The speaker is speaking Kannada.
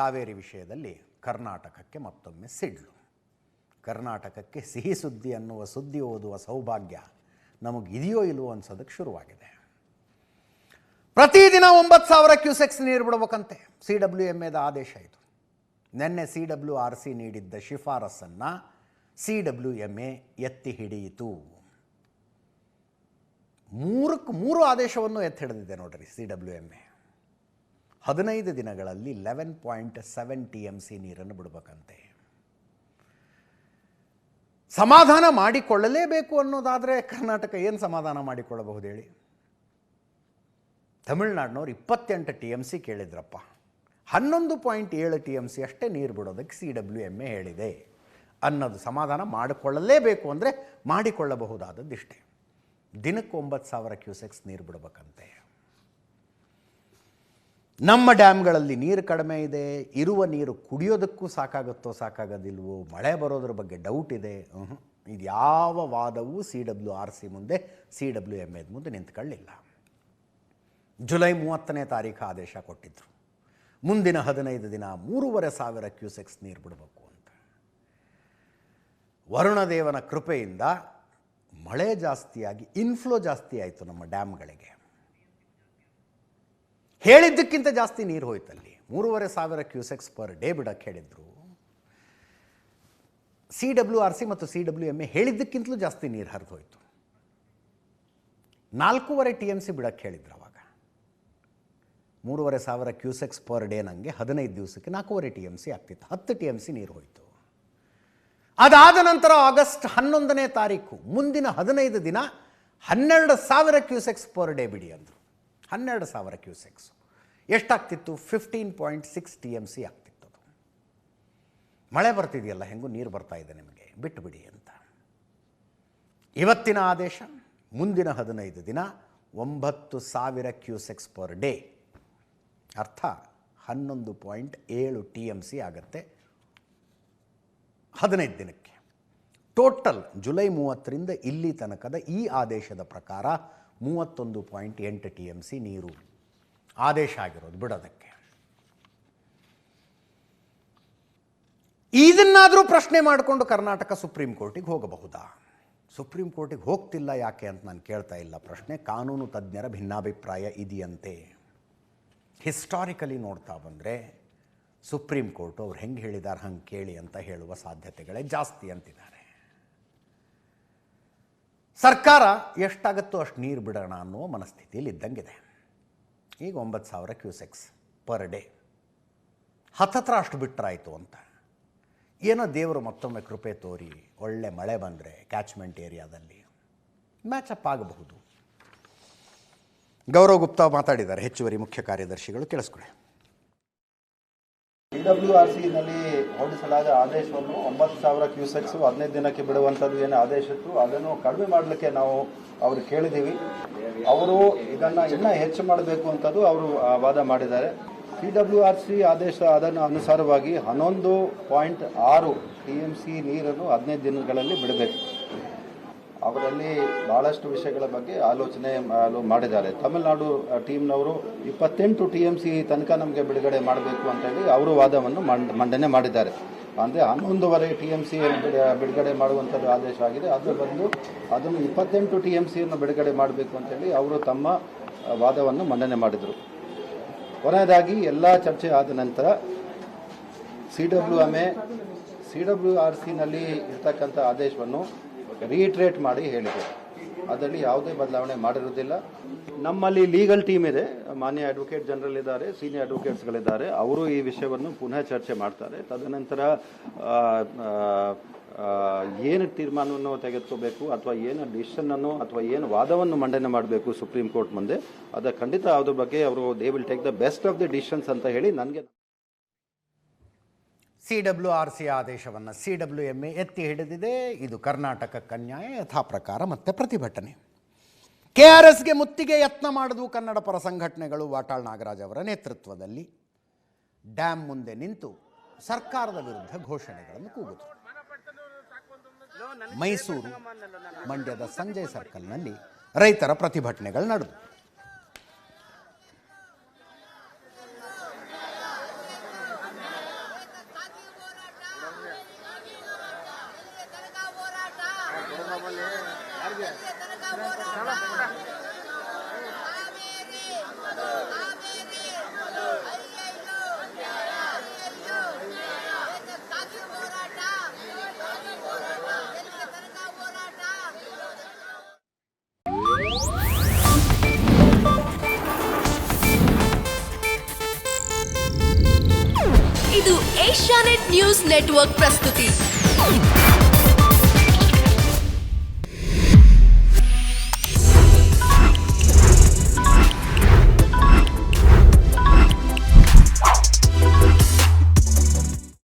ಕಾವೇರಿ ವಿಷಯದಲ್ಲಿ ಕರ್ನಾಟಕಕ್ಕೆ ಮತ್ತೊಮ್ಮೆ ಸಿಡ್ಲು. ಕರ್ನಾಟಕಕ್ಕೆ ಸಿಹಿ ಸುದ್ದಿ ಅನ್ನುವ ಸುದ್ದಿ ಓದುವ ಸೌಭಾಗ್ಯ ನಮಗಿದೆಯೋ ಇಲ್ವೋ ಅನ್ಸೋದಕ್ಕೆ ಶುರುವಾಗಿದೆ. ಪ್ರತಿದಿನ 9,000 ಕ್ಯೂಸೆಕ್ಸ್ ನೀರು ಬಿಡಬೇಕಂತೆ. CWMAದ ಆದೇಶ ಇದು. ನಿನ್ನೆ CWRC ನೀಡಿದ್ದ ಶಿಫಾರಸನ್ನು CWMA ಎತ್ತಿ ಹಿಡಿಯಿತು. 3 ಆದೇಶವನ್ನು ಎತ್ತಿ ಹಿಡಿದಿದೆ ನೋಡ್ರಿ CWMA. 15 ದಿನಗಳಲ್ಲಿ 11.7 TMC ನೀರನ್ನು ಬಿಡಬೇಕಂತೆ. ಸಮಾಧಾನ ಮಾಡಿಕೊಳ್ಳಲೇಬೇಕು ಅನ್ನೋದಾದರೆ ಕರ್ನಾಟಕ ಏನು ಸಮಾಧಾನ ಮಾಡಿಕೊಳ್ಳಬಹುದು ಹೇಳಿ? ತಮಿಳುನಾಡಿನವ್ರು 28 TMC ಕೇಳಿದ್ರಪ್ಪ. 11.7 TMC ಅಷ್ಟೇ ನೀರು ಬಿಡೋದಕ್ಕೆ CWMA ಹೇಳಿದೆ ಅನ್ನೋದು ಸಮಾಧಾನ ಮಾಡಿಕೊಳ್ಳಲೇಬೇಕು ಅಂದರೆ ಮಾಡಿಕೊಳ್ಳಬಹುದಾದದ್ದಿಷ್ಟೇ. ದಿನಕ್ಕೆ 9,000 ಕ್ಯೂಸೆಕ್ಸ್ ನೀರು ಬಿಡಬೇಕಂತೆ. ನಮ್ಮ ಡ್ಯಾಮ್ಗಳಲ್ಲಿ ನೀರು ಕಡಿಮೆ ಇದೆ. ಇರುವ ನೀರು ಕುಡಿಯೋದಕ್ಕೂ ಸಾಕಾಗುತ್ತೋ ಸಾಕಾಗೋದಿಲ್ವೋ, ಮಳೆ ಬರೋದ್ರ ಬಗ್ಗೆ ಡೌಟ್ ಇದೆ. ಇದು ಯಾವ ವಾದವೂ CWRC ಮುಂದೆ, CWMA ಮುಂದೆ ನಿಂತ್ಕೊಳ್ಳಿಲ್ಲ. ಜುಲೈ 30ನೇ ತಾರೀಕು ಆದೇಶ ಕೊಟ್ಟಿದ್ದರು. ಮುಂದಿನ 15 ದಿನ 3,500 ಕ್ಯೂಸೆಕ್ಸ್ ನೀರು ಬಿಡಬೇಕು ಅಂತ. ವರುಣದೇವನ ಕೃಪೆಯಿಂದ ಮಳೆ ಜಾಸ್ತಿಯಾಗಿ ಇನ್ಫ್ಲೋ ಜಾಸ್ತಿ ಆಯಿತು ನಮ್ಮ ಡ್ಯಾಮ್ಗಳಿಗೆ. ಹೇಳಿದ್ದಕ್ಕಿಂತ ಜಾಸ್ತಿ ನೀರು ಹೋಯ್ತಲ್ಲಿ. 3,500 ಕ್ಯೂಸೆಕ್ಸ್ ಪರ್ ಡೇ ಬಿಡಕ್ಕೆ ಹೇಳಿದ್ರು. CWRC ಮತ್ತು CWMA ಹೇಳಿದ್ದಕ್ಕಿಂತಲೂ ಜಾಸ್ತಿ ನೀರು ಹರಿದು ಹೋಯಿತು. 4.5 TMC ಬಿಡಕ್ಕೆ ಹೇಳಿದ್ರು ಅವಾಗ. 3,500 ಕ್ಯೂಸೆಕ್ಸ್ ಪರ್ ಡೇ ನನಗೆ 15 ದಿವಸಕ್ಕೆ 4.5 TMC ಆಗ್ತಿತ್ತು. 10 TMC ನೀರು ಹೋಯಿತು. ಅದಾದ ನಂತರ ಆಗಸ್ಟ್ 11ನೇ ತಾರೀಕು ಮುಂದಿನ 15 ದಿನ 12,000 ಕ್ಯೂಸೆಕ್ಸ್ ಪರ್ ಡೇ ಬಿಡಿ ಅಂದರು. 12,000 ಕ್ಯೂಸೆಕ್ಸ್ ಎಷ್ಟಾಗ್ತಿತ್ತು? 15.6 TMC ಆಗ್ತಿತ್ತು. ಅದು ಮಳೆ ಬರ್ತಿದೆಯಲ್ಲ, ಹೆಂಗೂ ನೀರು ಬರ್ತಾ ಇದೆ ನಿಮಗೆ, ಬಿಟ್ಟು ಬಿಡಿ ಅಂತ. ಇವತ್ತಿನ ಆದೇಶ ಮುಂದಿನ 15 ದಿನ 9,000 ಕ್ಯೂಸೆಕ್ಸ್ ಪರ್ ಡೇ, ಅರ್ಥ 11.7 TMC ಆಗುತ್ತೆ 15 ದಿನಕ್ಕೆ. ಟೋಟಲ್ ಜುಲೈ 30ರಿಂದ ಇಲ್ಲಿ ತನಕದ ಈ ಆದೇಶದ ಪ್ರಕಾರ 31.8 TMC ನೀರು ಆದೇಶ ಆಗಿರೋದು ಬಿಡೋದಕ್ಕೆ. ಇದನ್ನಾದರೂ ಪ್ರಶ್ನೆ ಮಾಡಿಕೊಂಡು ಕರ್ನಾಟಕ ಸುಪ್ರೀಂ ಕೋರ್ಟಿಗೆ ಹೋಗಬಹುದಾ? ಸುಪ್ರೀಂ ಕೋರ್ಟಿಗೆ ಹೋಗ್ತಿಲ್ಲ ಯಾಕೆ ಅಂತ ನಾನು ಕೇಳ್ತಾ ಇಲ್ಲ. ಪ್ರಶ್ನೆ ಕಾನೂನು ತಜ್ಞರ ಭಿನ್ನಾಭಿಪ್ರಾಯ ಇದೆಯಂತೆ. ಹಿಸ್ಟಾರಿಕಲಿ ನೋಡ್ತಾ ಬಂದರೆ ಸುಪ್ರೀಂ ಕೋರ್ಟು ಅವ್ರು ಹೆಂಗೆ ಹೇಳಿದ್ದಾರೆ ಹಂಗೆ ಕೇಳಿ ಅಂತ ಹೇಳುವ ಸಾಧ್ಯತೆಗಳೇ ಜಾಸ್ತಿ ಅಂತಿದ್ದಾರೆ. ಸರ್ಕಾರ ಎಷ್ಟಾಗುತ್ತೋ ಅಷ್ಟು ನೀರು ಬಿಡೋಣ ಅನ್ನೋ ಮನಸ್ಥಿತಿಯಲ್ಲಿ ಇದ್ದಂಗಿದೆ. ಈಗ 9,000 ಕ್ಯೂಸೆಕ್ಸ್ ಪರ್ ಡೇ, ಹತ್ತತ್ರ ಅಷ್ಟು ಬಿಟ್ಟರಾಯಿತು ಅಂತ. ಏನೋ ದೇವರು ಮತ್ತೊಮ್ಮೆ ಕೃಪೆ ತೋರಿ ಒಳ್ಳೆ ಮಳೆ ಬಂದರೆ ಕ್ಯಾಚ್ಮೆಂಟ್ ಏರಿಯಾದಲ್ಲಿ ಮ್ಯಾಚಪ್ ಆಗಬಹುದು. ಗೌರವ್ ಗುಪ್ತಾ ಮಾತಾಡಿದ್ದಾರೆ, ಹೆಚ್ಚುವರಿ ಮುಖ್ಯ ಕಾರ್ಯದರ್ಶಿಗಳು. ಕೇಳಿಸ್ಕೊಳ್ಳಿ. CWRCನಲ್ಲಿ ಹೊರಡಿಸಲಾದ ಆದೇಶವನ್ನು 9,000 ಕ್ಯೂಸೆಕ್ಸ್ 15 ದಿನಕ್ಕೆ ಬಿಡುವಂಥದ್ದು ಏನು ಆದೇಶ ಇತ್ತು ಅದನ್ನು ಕಡಿಮೆ ಮಾಡಲಿಕ್ಕೆ ನಾವು ಅವರು ಕೇಳಿದ್ದೀವಿ. ಅವರು ಇದನ್ನು ಇನ್ನೂ ಹೆಚ್ಚು ಮಾಡಬೇಕು ಅಂತದ್ದು ಅವರು ವಾದ ಮಾಡಿದ್ದಾರೆ. CWRC ಆದೇಶ ಅದನ್ನು ಅನುಸಾರವಾಗಿ 11.6 TMC ನೀರನ್ನು 15 ದಿನಗಳಲ್ಲಿ ಬಿಡಬೇಕು. ಅವರಲ್ಲಿ ಭಾಳಷ್ಟು ವಿಷಯಗಳ ಬಗ್ಗೆ ಆಲೋಚನೆ ಮಾಡಿದ್ದಾರೆ. ತಮಿಳುನಾಡು ಟೀಮ್ನವರು 28 TMC ತನಕ ನಮಗೆ ಬಿಡುಗಡೆ ಮಾಡಬೇಕು ಅಂತೇಳಿ ಅವರು ವಾದವನ್ನು ಮಂಡನೆ ಮಾಡಿದ್ದಾರೆ. ಅಂದರೆ 11.5 TMC ಬಿಡುಗಡೆ ಮಾಡುವಂಥದ್ದು ಆದೇಶ ಆಗಿದೆ. ಅದು ಬಂದು ಅದನ್ನು 28 TMCಯನ್ನು ಬಿಡುಗಡೆ ಮಾಡಬೇಕು ಅಂತೇಳಿ ಅವರು ತಮ್ಮ ವಾದವನ್ನು ಮಂಡನೆ ಮಾಡಿದರು. ಕೊನೆಯದಾಗಿ ಎಲ್ಲ ಚರ್ಚೆ ಆದ ನಂತರ CWRCನಲ್ಲಿ ಇರ್ತಕ್ಕಂಥ ಆದೇಶವನ್ನು ರೀಟ್ರೇಟ್ ಮಾಡಿ ಹೇಳಿದೆ. ಅದರಲ್ಲಿ ಯಾವುದೇ ಬದಲಾವಣೆ ಮಾಡಿರೋದಿಲ್ಲ. ನಮ್ಮಲ್ಲಿ ಲೀಗಲ್ ಟೀಮ್ ಇದೆ, ಮಾನ್ಯ ಅಡ್ವೊಕೇಟ್ ಜನರಲ್ ಇದ್ದಾರೆ, ಸೀನಿಯರ್ ಅಡ್ವೊಕೇಟ್ಸ್ಗಳಿದ್ದಾರೆ. ಅವರು ಈ ವಿಷಯವನ್ನು ಪುನಃ ಚರ್ಚೆ ಮಾಡ್ತಾರೆ. ತದನಂತರ ಏನು ತೀರ್ಮಾನವನ್ನು ತೆಗೆದುಕೋಬೇಕು ಅಥವಾ ಏನು ಡಿಸಿಷನನ್ನು ಅಥವಾ ಏನು ವಾದವನ್ನು ಮಂಡನೆ ಮಾಡಬೇಕು ಸುಪ್ರೀಂ ಕೋರ್ಟ್ ಮುಂದೆ, ಅದು ಖಂಡಿತ ಅದ್ರ ಬಗ್ಗೆ ಅವರು they will take the best of the decisions ಅಂತ ಹೇಳಿ ನನಗೆ. CWRC ಆದೇಶವನ್ನು CWMA ಎತ್ತಿ ಹಿಡಿದಿದೆ. ಇದು ಕರ್ನಾಟಕಕ್ಕೆ ಅನ್ಯಾಯ, ಯಥಾ ಪ್ರಕಾರ ಮತ್ತೆ ಪ್ರತಿಭಟನೆ. KRSಗೆ ಮುತ್ತಿಗೆ ಯತ್ನ ಮಾಡಿದ್ವು ಕನ್ನಡ ಪರ ಸಂಘಟನೆಗಳು. ವಾಟಾಳ್ ನಾಗರಾಜ್ ಅವರ ನೇತೃತ್ವದಲ್ಲಿ ಡ್ಯಾಮ್ ಮುಂದೆ ನಿಂತು ಸರ್ಕಾರದ ವಿರುದ್ಧ ಘೋಷಣೆಗಳನ್ನು ಕೂಗಿದ್ರು. ಮೈಸೂರು, ಮಂಡ್ಯದ ಸಂಜಯ್ ಸರ್ಕಲ್ನಲ್ಲಿ ರೈತರ ಪ್ರತಿಭಟನೆಗಳು ನಡೆದವು. ಏಷ್ಯಾನೆಟ್ ನ್ಯೂಸ್ ನೆಟ್ವರ್ಕ್ ಪ್ರಸ್ತುತಿ.